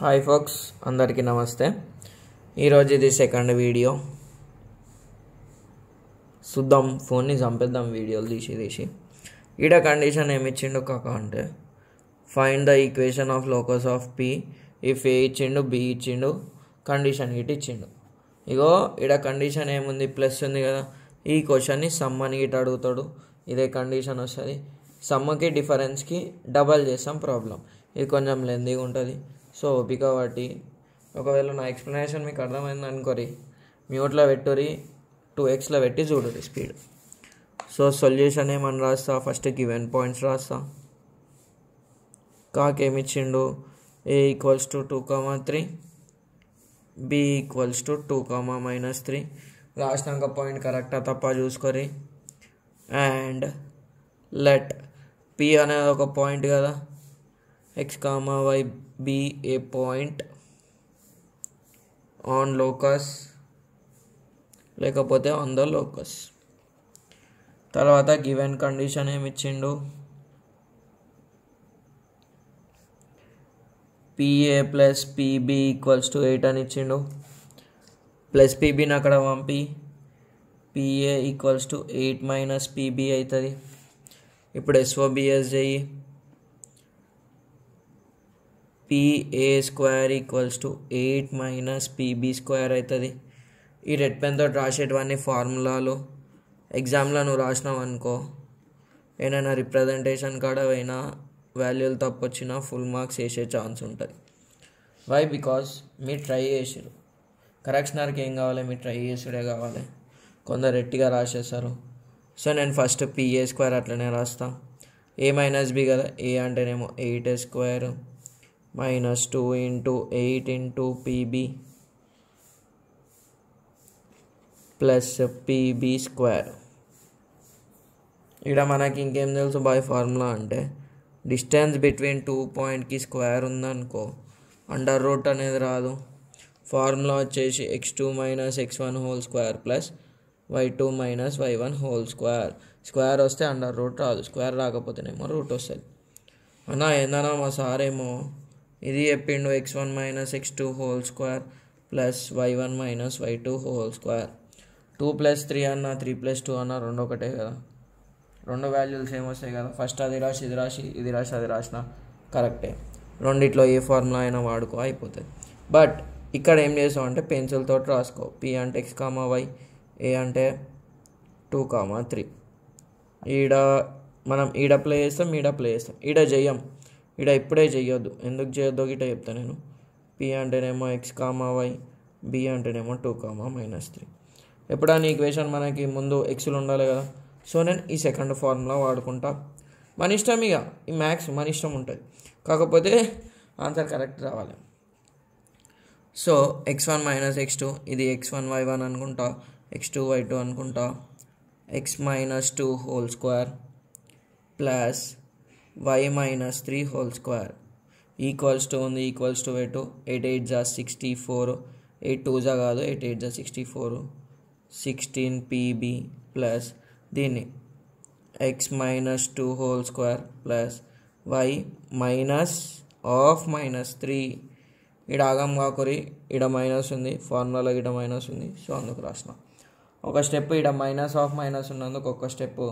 Hi folks, అందరికీ నమస్తే. ఈరోజు ఇది సెకండ్ వీడియో. చూద్దాం, ఫోన్ని చంపేద్దాం వీడియోలు తీసి. ఈడ కండిషన్ ఏమి ఇచ్చిండు కాక అంటే find the equation of locus of P if A ఇచ్చిండు, బి ఇచ్చిండు, కండిషన్ గిట్ ఇచ్చిండు. ఇగో ఈడ కండిషన్ ఏముంది, ప్లస్ ఉంది కదా. ఈ క్వశ్చన్ని సమ్ అని గిట్ అడుగుతాడు. ఇదే కండిషన్ వస్తుంది. సమ్కి డిఫరెన్స్కి డబల్ చేస్తాం ప్రాబ్లం. ఇది కొంచెం లెందీగా ఉంటుంది. సో ఓపిక బట్టి, ఒకవేళ నా ఎక్స్ప్లెనేషన్ మీకు అర్థమైంది అనుకోరి, మ్యూట్లో పెట్టురి, 2xలో పెట్టి చూడరు స్పీడ్. సో సొల్యూషన్ ఏమని రాస్తా, ఫస్ట్ గివెన్ పాయింట్స్ రాస్తా. కాకేమిచ్చిండు, a equals to 2,3, b equals to 2,-3. రాసినాక పాయింట్ కరెక్టా తప్ప చూసుకొని, అండ్ లెట్ p అనేది ఒక పాయింట్ కదా, x, y be a point on locus లేకపోతే ఆన్ ద లోకస్. తర్వాత గివెన్ కండిషన్ ఏమిచ్చిండు, PA plus PB equals to 8 అని ఇచ్చిండు. ప్లస్ PBని అక్కడ పంపి PA equals to 8 minus PB అవుతుంది. ఇప్పుడు SOBS చెయ్యి. PA square equals to 8 minus PB square అవుతుంది. ఈ రెడ్ పెన్తో రాసేటివన్నీ ఫార్ములాలు. ఎగ్జామ్లో నువ్వు రాసినావు అనుకో, ఏదైనా రిప్రజెంటేషన్ కాడ అయినా వాల్యూలు తప్పు వచ్చినా ఫుల్ మార్క్స్ వేసే ఛాన్స్ ఉంటుంది. వై? బికాస్ మీరు ట్రై చేసారు. కరెక్షనర్కి ఏం కావాలి, మీరు ట్రై చేసుడే కావాలి. కొందరు రెట్టిగా రాసేస్తారు. సో నేను ఫస్ట్ PA స్క్వేర్ అట్లనే రాస్తా. A మైనస్ B కదా, A అంటేనేమో 8 square minus 2 into 8 into PB plus PB square. ఇక్కడ మనకి ఇంకేం తెలుసు బై ఫార్ములా అంటే, డిస్టెన్స్ బిట్వీన్ 2 పాయింట్కి స్క్వేర్ ఉందనుకో అండర్ రూట్ అనేది రాదు. ఫార్ములా వచ్చేసి x2 minus x1 whole square plus y2 minus y1 whole square. Square వస్తే అండర్ రూట్ రాదు, స్క్వేర్ రాకపోతేనేమో రూట్ వస్తుంది. అన్నా ఏందన్నా మా సారేమో ఇది చెప్పిండు, x1 minus x2 whole square plus y1 minus y2 whole square. 2 + 3 అన్న 3 + 2 అన్న రెండు ఒకటే కదా, రెండు వాల్యూలు సేమ్ వస్తాయి కదా. ఫస్ట్ అది రాసి ఇది రాసి, ఇది రాసి అది రాసిన కరెక్టే. రెండిట్లో ఏ ఫార్ములా అయినా వాడుకో, అయిపోతుంది. బట్ ఇక్కడ ఏం చేసావు అంటే పెన్సిల్ తోటి రాసుకో. P అంటే x, y, A అంటే 2,3. ఈడ మనం ఈడ ప్లే చేస్తాం, ఈడ ప్లే చేస్తాం. ఈడ చెయ్యం, ఈడ ఇప్పుడే చెయ్యొద్దు. ఎందుకు చేయొద్దో గిట్ట చెప్తా నేను. P అంటేనేమో x, y, B అంటేనేమో 2,-3. ఎప్పుడైనా ఈక్వేషన్ మనకి ముందు ఎక్స్లు ఉండాలి కదా. సో నేను ఈ సెకండ్ ఫార్ములా వాడుకుంటా. మన ఇష్టం, ఇక ఈ మ్యాథ్స్ మన ఇష్టం ఉంటుంది, కాకపోతే ఆన్సర్ కరెక్ట్ రావాలి. సో x1 మైనస్ x2, ఇది x1 y1 అనుకుంటా, x2 y2 అనుకుంటా, x minus 2 whole square plus y minus 3 whole square equals to ఉంది, ఈక్వల్స్ టు 8. 8 8 జా 64, 8 2 జా కాదు, 8 8 జా 64, 16 PB ప్లస్ దీన్ని x minus 2 whole square plus y minus of minus 3. ఈడ ఆగం కాకురి, ఈడ మైనస్ ఉంది, ఫార్ములాలో ఈడ మైనస్ ఉంది. సో అందుకు రాసిన ఒక స్టెప్ ఈడ మైనస్ ఆఫ్ మైనస్ ఉన్నందుకు ఒక స్టెప్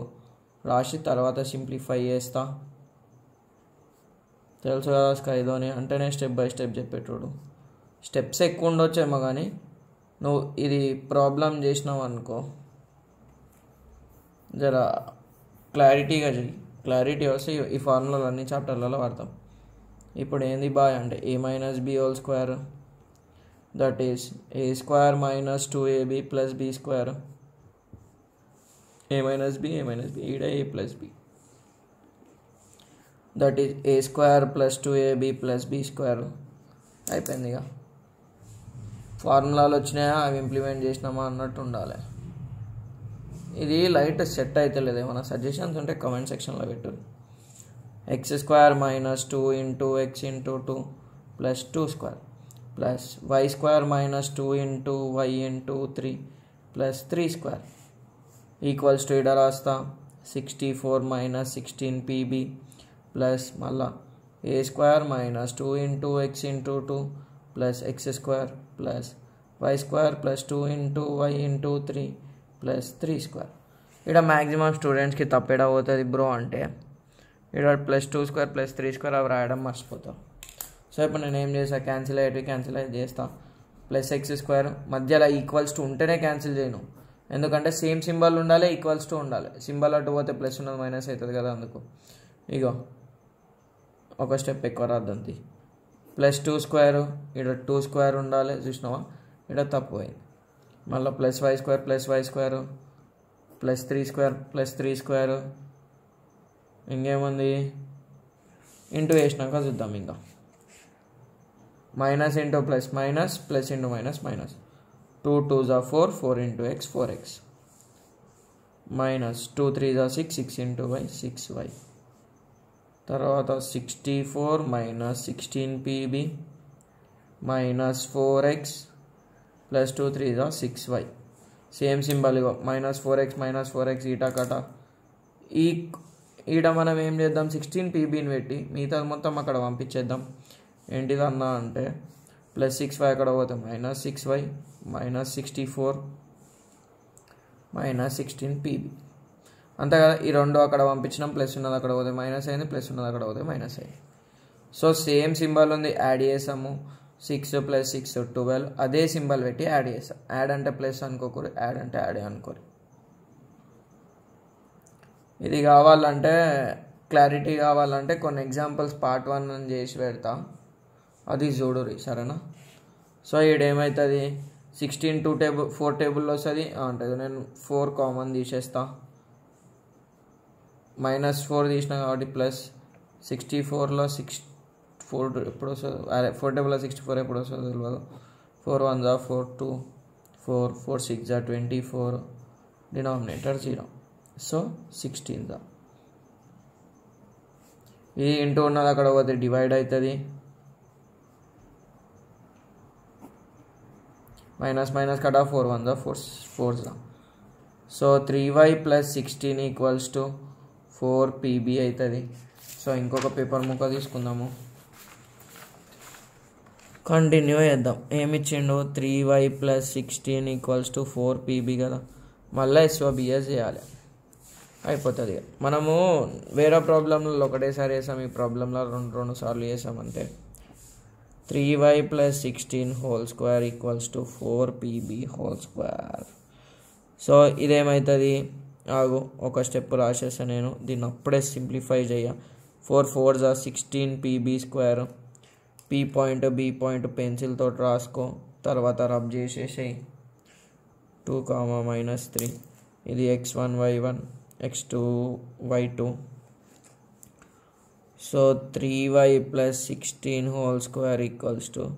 రాసి తర్వాత సింప్లిఫై చేస్తా. తెలుసు కదా స్కైలోని అంటేనే స్టెప్ బై స్టెప్ చెప్పేటోడు. స్టెప్స్ ఎక్కువ ఉండొచ్చేమో కానీ నువ్వు ఇది ప్రాబ్లం చేసినావు అనుకో, జర క్లారిటీగా చెయ్యి. క్లారిటీ వస్తే ఈ ఫార్ములాలు అన్ని చాప్టర్లలో వాడతాం. ఇప్పుడు ఏంది బాయ్ అంటే A minus B whole square, that is A square minus 2AB plus B square. A minus B ఈడ A plus B, that is A square plus 2AB plus B square. అయిపోయింది. ఇక ఫార్ములాలు వచ్చినాయా, అవి ఇంప్లిమెంట్ చేసినామా అన్నట్టు ఉండాలి. ఇది light set అయితే లేదు, ఏమైనా సజెషన్స్ ఉంటే కమెంట్ సెక్షన్లో పెట్టు. x square minus 2 into x into 2 plus 2 square plus y square minus 2 into y into 3 plus 3 square equals to ఈడ రాస్తా 64 మైనస్ 16 PB ప్లస్ మళ్ళా a square minus 2 into x into 2 plus x square plus y square plus 2 into y into 3 plus 3 square. ఇక్కడ maximum స్టూడెంట్స్కి తప్పేడా పోతుంది bro అంటే ఇక్కడ +2 square +3 square అవి రాయడం మర్చిపోతాం. సో ఇప్పుడు నేను ఏం చేస్తా, క్యాన్సిల్ చేస్తా. +x² మధ్యలో ఈక్వల్స్ టు ఉంటేనే క్యాన్సిల్ చేయను, ఎందుకంటే సేమ్ సింబల్ ఉండాలి, ఈక్వల్స్ టు ఉండాలి. సింబల్ అటు పోతే ప్లస్ ఉన్నది మైనస్ అవుతుంది కదా, అందుకు ఇగో ఒక స్టెప్ ఎక్కువ రాద్దంతి. +2² ఇక్కడ 2² ఉండాలి, చూసినావా ఇక్కడ తప్పు పోయింది. మళ్ళీ +y² +3² ఇంకేముంది ఇంటూ వేసినాక చూద్దాం. ఇంకా minus into plus minus, plus into minus minus. 2 2s are 4, 4 into x 4x minus 2 3s are 6, 6 into y 6y. తర్వాత 64 minus 16pb minus 4x plus 2 3s are 6y. Same symbol ego -4x eta కట. ఈడ మనం ఏం చేద్దాం, 16pbని పెట్టి మిగతా మొత్తం అక్కడ పంపించేద్దాం. ఏంటిదన్నా అంటే +6y అక్కడ పోతే -6y -64 -16pb అంతే కదా. ఈ రెండు అక్కడ పంపించినాం, ప్లస్ ఉన్నది అక్కడ పోతే మైనస్ అయింది, ప్లస్ ఉన్నది అక్కడ పోతే మైనస్ అయింది. సో సేమ్ సింబల్ ఉంది, యాడ్ చేసాము. 6 + 6 12, అదే సింబల్ పెట్టి యాడ్ చేస్తాం. యాడ్ అంటే ప్లస్ అనుకోకూడదు, యాడ్ అంటే యాడే అనుకోరు. ఇది కావాలంటే క్లారిటీ కావాలంటే కొన్ని ఎగ్జాంపుల్స్ పార్ట్ 1 అని చేసి పెడతా, అది చూడురి సరేనా. సో ఈడేమవుతుంది, 16 4 టేబుల్లో వస్తుంది అంటే నేను 4 కామన్ తీసేస్తా. -4 తీసిన కాబట్టి ప్లస్ 64లో 4 ఎప్పుడు వస్తుంది, అదే 4 టేబుల్లో 64 ఎప్పుడు వస్తుందో తెలియదు. 4 1s are 4 2 4 4 6s are 24, denominator 0. So 16 ఇది ఇంటూ ఉన్నది అక్కడ పోతే డివైడ్ అవుతుంది. మైనస్ మైనస్ కట 4 1s are 4s. So 3y + 16 = 4pb అవుతుంది. సో ఇంకొక పేపర్ ముక్క తీసుకుందాము, కంటిన్యూ చేద్దాం. ఏమిచ్చిండు, 3y + 16 = 4pb కదా. మళ్ళీ SOBS చేయాలి, అయిపోతుంది. మనము వేరే ప్రాబ్లంలో ఒకటేసారి చేసాం, ఈ ప్రాబ్లంలో రెండు సార్లు చేసామంటే 3y + 16 2 = 4pb². సో ఇదేమవుతుంది, ఆగు ఒక స్టెప్ రాసేసా నేను, దీన్ని అప్పుడే సింప్లిఫై చేయ. 4 4s are 16pb². p point b point pencil తోటి రాసుకో, తర్వాత రబ్ చేసేసేయి. 2 -3 ఇది x1 y1 x2 y2. So 3y + 16 2 =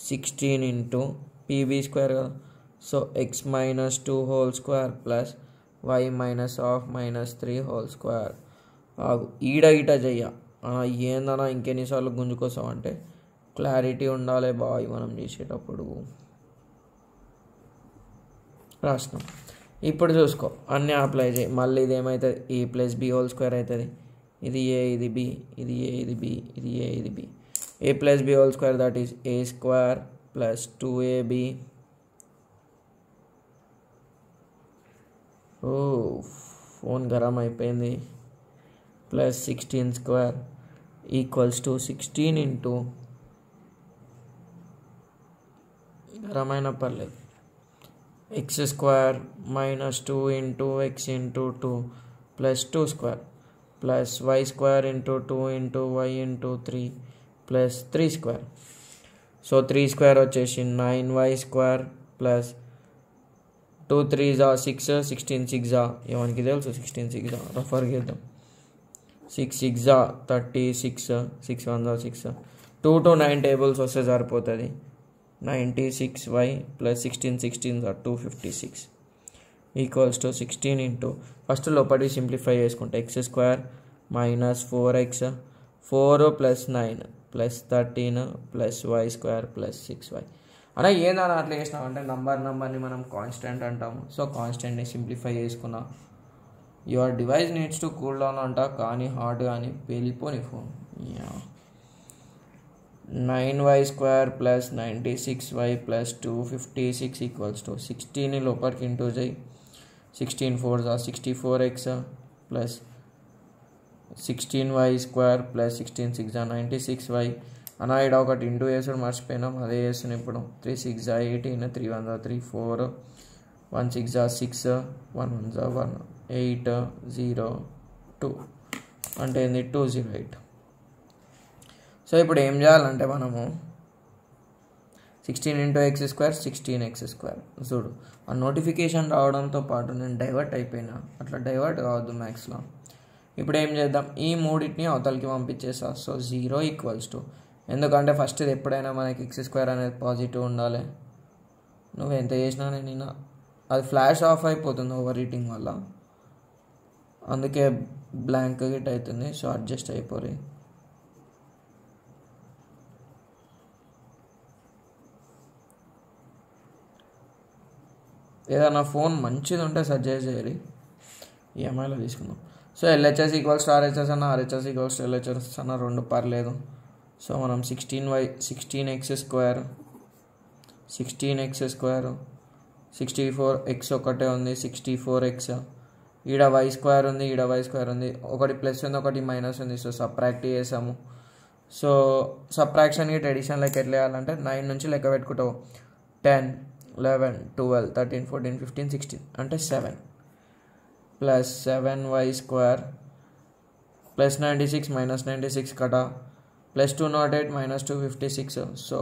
16 into pb² కదా. సో x - 2 2 y - -3 ఆగు ఈడ చెయ్య. ఏందన్నా ఇంకెన్నిసార్లు గుంజుకోసాం అంటే క్లారిటీ ఉండాలి బాయ్ మనం చేసేటప్పుడు. రాసినాం, ఇప్పుడు చూసుకో అన్నీ అప్లై చేయి. మళ్ళీ ఇది ఏమవుతుంది, a + b² అవుతుంది. ఇది a ఇది b, ఇది a ఇది b, ఇది a ఇది b. a + b² that is a² + 2ab. ఓ ఫోన్ గరం అయిపోయింది. +16² = 16 into గరమైన పర్లేదు x² - 2 into x into 2 + 2² + y² into 2 into y into 3 + 3². So 3² వచ్చేసి 9y² + 2 3s are 6, 16 6s are ఏమనికి తెలుసు 16 6s are రఫర్ చేద్దాం. 6 6s are 36, 6 1s are 6. 2 to 9 tables వస్తే సరిపోతుంది. 96y + 16 16s are 256 = 16 into first లోపలి సింప్లిఫై చేసుకుంటే x² - 4x 4 + 9 + 13 + y² + 6y. అలా ఏందని అట్లా చేసినామంటే నంబర్ని మనం కాన్స్టెంట్ అంటాము. సో కాన్స్టెంట్ని సింప్లిఫై చేసుకున్నా. Your device needs to cool down అంట, కానీ హాట్ కానీ పేలిపోని phone 9y square plus 96y plus 256 equals to 16 లోపలికి ఇంటూ చేయి 16 4s 64x plus 16y square plus 16 6 96y అన్న ఇక్కడ ఒకటి ఇంటూ వేసుడు మర్చిపోయినాం, అదే వేస్తున్నాం ఇప్పుడు. 3 6 18 3 1 3 4 1 6 6 1 1 1 8 0 2 అంటే ఏంది 208. సో ఇప్పుడు ఏం చేయాలంటే మనము 16 into X square 16x square. చూడు ఆ నోటిఫికేషన్ రావడంతో పాటు నేను డైవర్ట్ అయిపోయినా, అట్లా డైవర్ట్ కావద్దు మ్యాథ్స్లో. ఇప్పుడు ఏం చేద్దాం, ఈ మూడింటిని అవతలకి పంపించేసా. సో 0 ఈక్వల్స్ టు, ఎందుకంటే ఫస్ట్ ఇది ఎప్పుడైనా మనకి ఎక్స్ స్క్వేర్ అనేది పాజిటివ్ ఉండాలి. నువ్వు ఎంత చేసినా నేను అది ఫ్లాష్ ఆఫ్ అయిపోతుంది ఓవర్ హీటింగ్ వల్ల, అందుకే బ్లాంక్ గిట్ అవుతుంది. సో అడ్జస్ట్ అయిపోయి ఏదైనా ఫోన్ మంచిది ఉంటే సజెస్ట్ చేయాలి, ఈఎంఐలో తీసుకుందాం. So LHS equals to RHS అన్న, ఆర్హెచ్ఎస్ ఈక్వల్స్ టు ఎల్హెచ్ఎస్ అన్న, రెండు పర్లేదు. సో మనం 16x స్క్వేర్ 64x ఒకటే ఉంది 64x, ఈడ వై స్క్వేర్ ఉంది, ఈడ వై స్క్వేర్ ఉంది, ఒకటి ప్లస్ ఉంది ఒకటి మైనస్ ఉంది. సో సబ్ట్రాక్ట్ చేసాము. సో సబ్ట్రాక్షన్కి ఎడిషన్లోకి ఎట్లా వేయాలంటే 9 నుంచి లెక్క పెట్టుకుంటావు, 10 11 12 13 14 15 16 అంటే 7 plus 7y square plus 96 minus 96 కటా ప్లస్ 208 మైనస్ 256. సో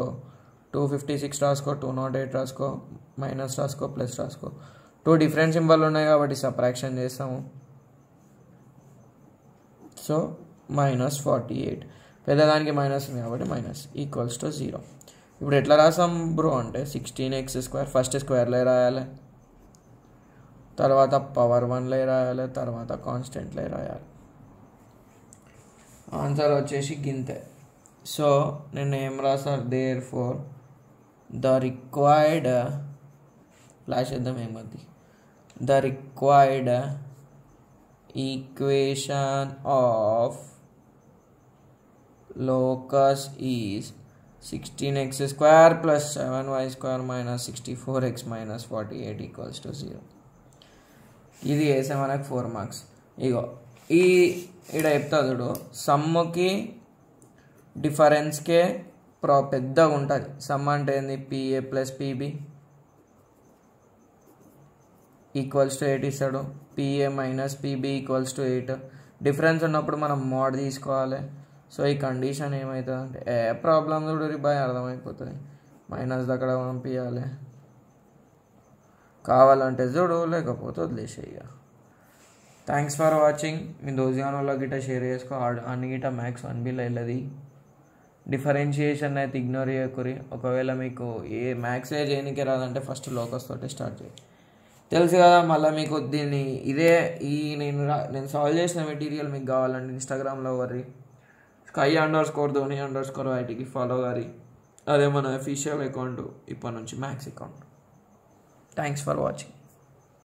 256 రాసుకో, 208 రాసుకో, మైనస్ రాసుకో, ప్లస్ రాసుకో. 2 డిఫరెంట్ సింబల్ ఉన్నాయి కాబట్టి సబ్ట్రాక్షన్ చేస్తాము. సో మైనస్ 48, పెద్దదానికి మైనస్ ఉంది కాబట్టి మైనస్ ఈక్వల్స్ టు 0. ఇప్పుడు ఎట్లా రాసాం బ్రో అంటే 16x స్క్వేర్ ఫస్ట్ స్క్వేర్లో రాయాలి, తర్వాత పవర్ 1లో రాయాలి, తర్వాత కాన్స్టెంట్లో రాయాలి. ఆన్సర్ వచ్చేసి గింతే. సో నేను ఏం రాసాను, therefore the required flash చేద్దాం ఏమది, the required equation of locus is 16x square plus 7y square minus 64x minus 48 equals to 0. ఇది వేసే మనకు 4 మార్క్స్. ఇగో ఇక్కడ చెప్తా చూడు, సమ్ముకి డిఫరెన్స్కే పెద్దగా ఉంటుంది. సమ్ అంటే ఏంది, PA plus PB equals to 8 ఇస్తాడు, PA minus PB equals to 8. Difference ఉన్నప్పుడు మనం మోడ్ తీసుకోవాలి. సో ఈ కండిషన్ ఏమవుతుంది అంటే ప్రాబ్లం చూడరి బాగా అర్థమైపోతుంది. మైనస్ దగ్గర పంపించాలి, కావాలంటే చూడు లేకపోతే వదిలేసేయ. Thanks for watching. మీ దోజిగానోళ్ళ గిట్ట షేర్ చేసుకో. అన్ని గిట్ట మ్యాథ్స్ 1Bలో వెళ్ళది. డిఫరెన్షియేషన్ అయితే ఇగ్నోర్ చేయకూరి. ఒకవేళ మీకు ఏ మ్యాథ్స్ చేయనికే రాదంటే ఫస్ట్ లోకస్ తోటి స్టార్ట్ చేయి. తెలుసు కదా, మళ్ళీ మీకు దీన్ని నేను సాల్వ్ చేసిన మెటీరియల్ మీకు కావాలంటే ఇన్స్టాగ్రామ్లో వర్రి sky_dhoni_ytకి ఫాలో గారి, అదే మన అఫీషియల్ అకౌంట్ ఇప్పటి నుంచి maths account. Thanks for watching.